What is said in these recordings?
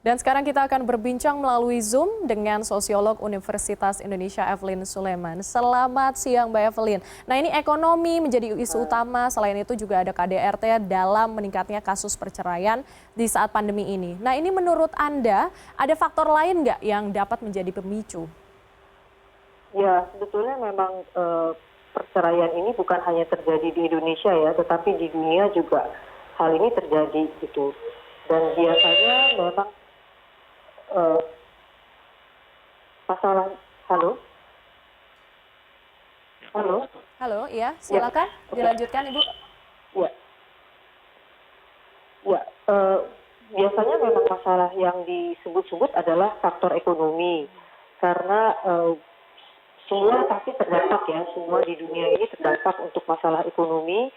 Dan sekarang kita akan berbincang melalui Zoom dengan sosiolog Universitas Indonesia Evelyn Suleman. Selamat siang Mbak Evelyn. Nah ini ekonomi menjadi isu utama, selain itu juga ada KDRT dalam meningkatnya kasus perceraian di saat pandemi ini. Nah ini menurut Anda ada faktor lain nggak yang dapat menjadi pemicu? Ya, sebetulnya memang perceraian ini bukan hanya terjadi di Indonesia ya, tetapi di dunia juga hal ini terjadi gitu. Dan biasanya memang eh, masalah, halo, halo, Halo, iya ya, silakan oke, dilanjutkan Ibu. ya, ya. Biasanya memang masalah yang disebut-sebut adalah faktor ekonomi, karena semua pasti terdampak ya, semua di dunia ini terdampak untuk masalah ekonomi.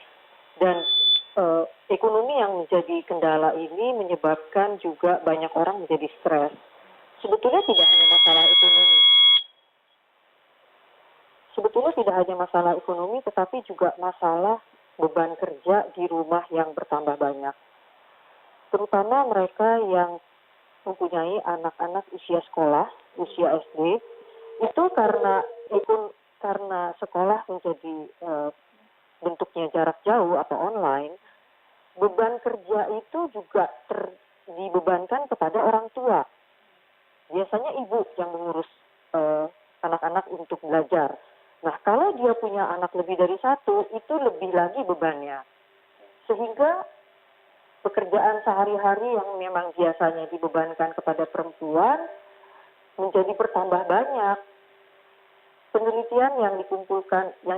Dan ekonomi yang menjadi kendala ini menyebabkan juga banyak orang menjadi stres. Sebetulnya tidak hanya masalah ekonomi. Sebetulnya tidak hanya masalah ekonomi, tetapi juga masalah beban kerja di rumah yang bertambah banyak. Terutama mereka yang mempunyai anak-anak usia sekolah, usia SD, itu karena sekolah menjadi bentuknya jarak jauh atau online, beban kerja itu juga dibebankan kepada orang tua. Biasanya ibu yang mengurus anak-anak untuk belajar. Nah, kalau dia punya anak lebih dari satu, itu lebih lagi bebannya. Sehingga pekerjaan sehari-hari yang memang biasanya dibebankan kepada perempuan menjadi bertambah banyak. Penelitian yang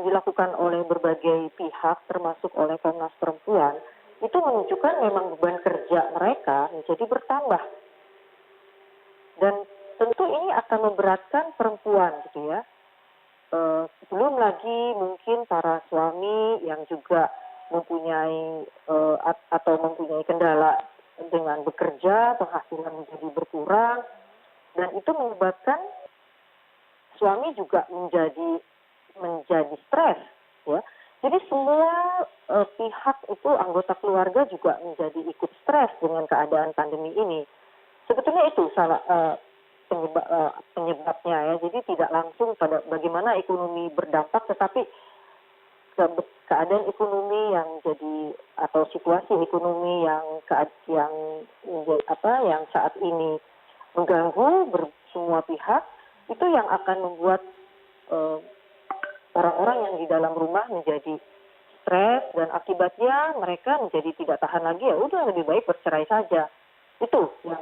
dilakukan oleh berbagai pihak, termasuk oleh Komnas Perempuan, itu menunjukkan memang beban kerja mereka menjadi bertambah. Dan tentu ini akan memberatkan perempuan gitu ya. Belum lagi mungkin para suami yang juga mempunyai atau mempunyai kendala dengan bekerja, penghasilan menjadi berkurang, dan itu menyebabkan suami juga menjadi stres ya. Jadi semua pihak itu, anggota keluarga juga menjadi ikut stres dengan keadaan pandemi ini. Sebetulnya itu salah penyebabnya ya. Jadi tidak langsung pada bagaimana ekonomi berdampak, tetapi keadaan ekonomi yang jadi atau situasi ekonomi yang saat ini mengganggu semua pihak, itu yang akan membuat orang-orang yang di dalam rumah menjadi stres, dan akibatnya mereka menjadi tidak tahan lagi, ya udah lebih baik bercerai saja. Itu yang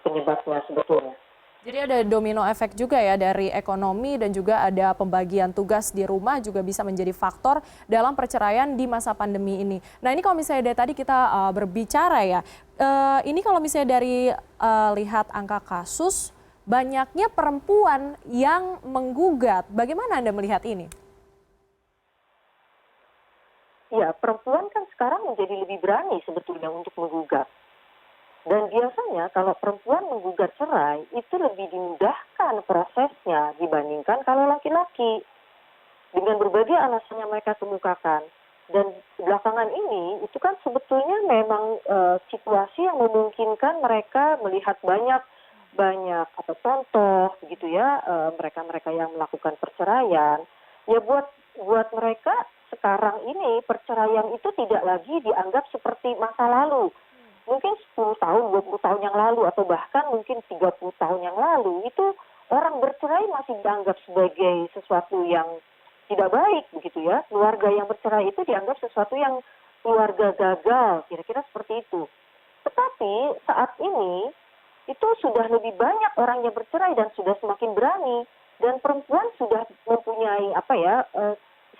penyebabnya sebetulnya. Jadi ada domino efek juga ya dari ekonomi dan juga ada pembagian tugas di rumah juga bisa menjadi faktor dalam perceraian di masa pandemi ini. Nah ini kalau misalnya dari tadi kita berbicara ya, ini kalau misalnya dari lihat angka kasus, banyaknya perempuan yang menggugat. Bagaimana Anda melihat ini? Ya, perempuan kan sekarang menjadi lebih berani sebetulnya untuk menggugat. Dan biasanya kalau perempuan menggugat cerai, itu lebih dimudahkan prosesnya dibandingkan kalau laki-laki. Dengan berbagai alasan yang mereka kemukakan. Dan belakangan ini, itu kan sebetulnya memang situasi yang memungkinkan mereka melihat banyak atau contoh begitu ya, mereka-mereka yang melakukan perceraian. Ya buat mereka sekarang ini perceraian itu tidak lagi dianggap seperti masa lalu. Mungkin 10 tahun, 20 tahun yang lalu, atau bahkan mungkin 30 tahun yang lalu, itu orang bercerai masih dianggap sebagai sesuatu yang tidak baik, begitu ya. Keluarga yang bercerai itu dianggap sesuatu yang keluarga gagal, kira-kira seperti itu. Tetapi saat ini, itu sudah lebih banyak orang yang bercerai dan sudah semakin berani. Dan perempuan sudah mempunyai,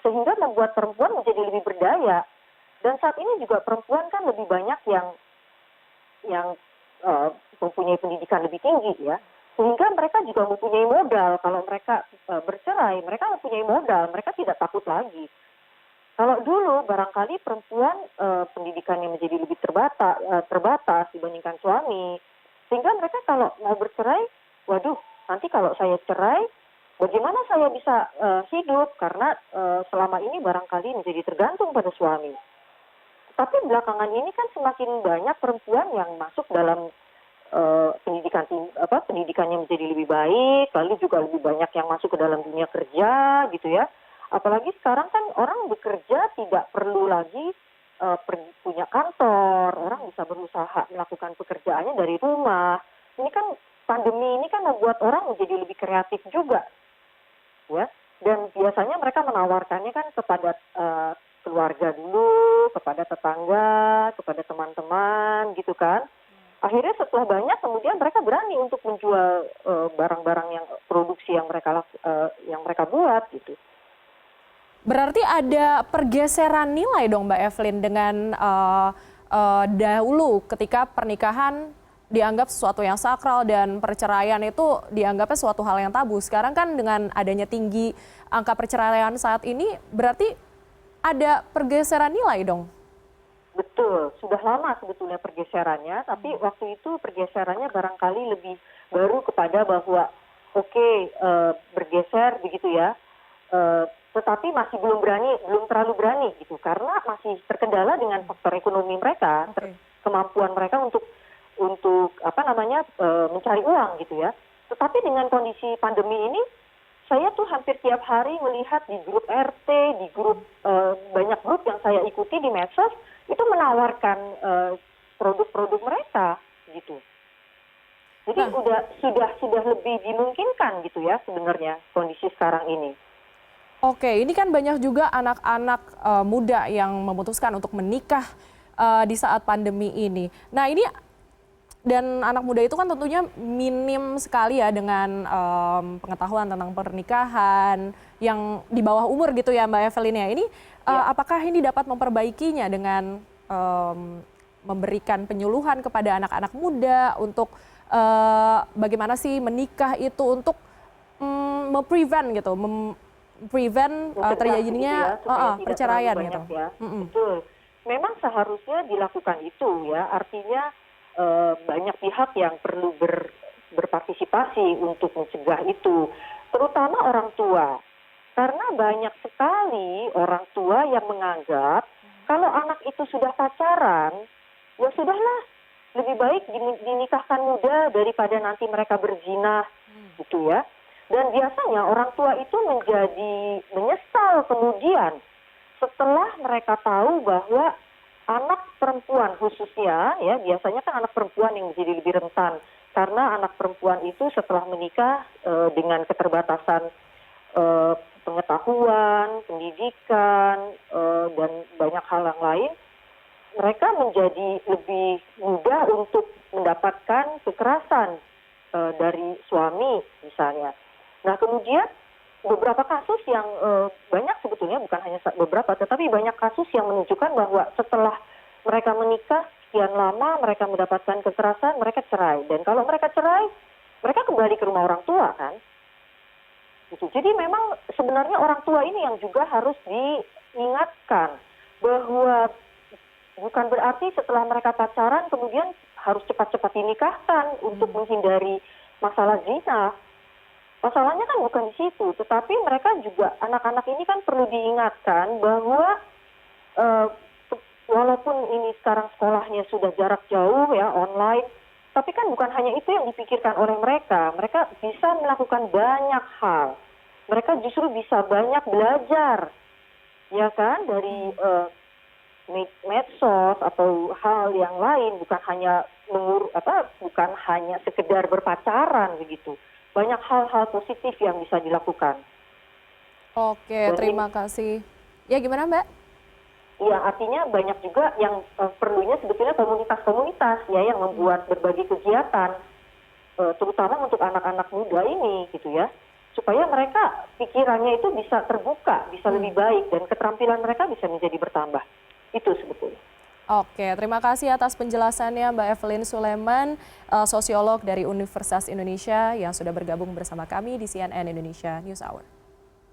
sehingga membuat perempuan menjadi lebih berdaya. Dan saat ini juga perempuan kan lebih banyak yang mempunyai pendidikan lebih tinggi ya, sehingga mereka juga mempunyai modal. Kalau mereka bercerai, mereka mempunyai modal, mereka tidak takut lagi. Kalau dulu barangkali perempuan pendidikannya menjadi lebih terbatas dibandingkan suami, sehingga mereka kalau mau bercerai, waduh, nanti kalau saya cerai, bagaimana saya bisa hidup, karena selama ini barangkali menjadi tergantung pada suami. Tapi belakangan ini kan semakin banyak perempuan yang masuk dalam pendidikan pendidikannya menjadi lebih baik, lalu juga lebih banyak yang masuk ke dalam dunia kerja gitu ya. Apalagi sekarang kan orang bekerja tidak perlu lagi punya kantor, orang bisa berusaha melakukan pekerjaannya dari rumah. Ini kan pandemi ini kan membuat orang menjadi lebih kreatif juga, ya. Dan biasanya mereka menawarkannya kan kepada keluarga dulu, kepada tetangga, kepada teman-teman, gitu kan. Akhirnya setelah banyak, kemudian mereka berani untuk menjual barang-barang yang produksi yang mereka buat, gitu. Berarti ada pergeseran nilai dong Mbak Evelyn dengan dahulu ketika pernikahan dianggap sesuatu yang sakral dan perceraian itu dianggapnya suatu hal yang tabu. Sekarang kan dengan adanya tinggi angka perceraian saat ini berarti ada pergeseran nilai dong? Betul, sudah lama sebetulnya pergeserannya, tapi waktu itu pergeserannya barangkali lebih baru kepada bahwa bergeser begitu ya, tetapi masih belum terlalu berani gitu, karena masih terkendala dengan faktor ekonomi mereka, kemampuan mereka untuk mencari uang gitu ya. Tetapi dengan kondisi pandemi ini, saya tuh hampir tiap hari melihat di grup RT, di grup banyak grup yang saya ikuti di medsos itu menawarkan produk-produk mereka gitu. Jadi sudah lebih dimungkinkan gitu ya sebenarnya kondisi sekarang ini. Oke, ini kan banyak juga anak-anak muda yang memutuskan untuk menikah di saat pandemi ini. Nah ini dan anak muda itu kan tentunya minim sekali ya dengan pengetahuan tentang pernikahan yang di bawah umur gitu ya Mbak Evelyn ya. Ini apakah ini dapat memperbaikinya dengan memberikan penyuluhan kepada anak-anak muda untuk bagaimana sih menikah itu untuk prevent terjadinya perceraian gitu. Ya. Betul. Memang seharusnya dilakukan itu ya. Artinya banyak pihak yang perlu berpartisipasi untuk mencegah itu, terutama orang tua. Karena banyak sekali orang tua yang menganggap kalau anak itu sudah pacaran, ya sudahlah, lebih baik dinikahkan muda daripada nanti mereka berzina, gitu ya. Dan biasanya orang tua itu menjadi menyesal kemudian setelah mereka tahu bahwa anak perempuan khususnya, ya biasanya kan anak perempuan yang menjadi lebih rentan. Karena anak perempuan itu setelah menikah dengan keterbatasan pengetahuan, pendidikan, dan banyak hal yang lain, mereka menjadi lebih mudah untuk mendapatkan kekerasan dari suami misalnya. Nah kemudian beberapa kasus yang banyak sebetulnya, bukan hanya beberapa, tetapi banyak kasus yang menunjukkan bahwa setelah mereka menikah sekian lama, mereka mendapatkan kekerasan, mereka cerai. Dan kalau mereka cerai, mereka kembali ke rumah orang tua kan. Gitu. Jadi memang sebenarnya orang tua ini yang juga harus diingatkan bahwa bukan berarti setelah mereka pacaran kemudian harus cepat-cepat dinikahkan untuk menghindari masalah zina. Masalahnya kan bukan di situ, tetapi mereka juga, anak-anak ini kan perlu diingatkan bahwa walaupun ini sekarang sekolahnya sudah jarak jauh ya, online, tapi kan bukan hanya itu yang dipikirkan oleh mereka. Mereka bisa melakukan banyak hal. Mereka justru bisa banyak belajar, ya kan, dari medsos atau hal yang lain, bukan hanya sekedar berpacaran begitu. Banyak hal-hal positif yang bisa dilakukan. Oke, terima kasih. Ya gimana Mbak? Ya, artinya banyak juga yang perlunya sebetulnya komunitas-komunitas ya yang membuat berbagai kegiatan, terutama untuk anak-anak muda ini gitu ya, supaya mereka pikirannya itu bisa terbuka, bisa lebih baik dan keterampilan mereka bisa menjadi bertambah. Itu sebetulnya. Oke, terima kasih atas penjelasannya Mbak Evelyn Suleman, sosiolog dari Universitas Indonesia yang sudah bergabung bersama kami di CNN Indonesia News Hour.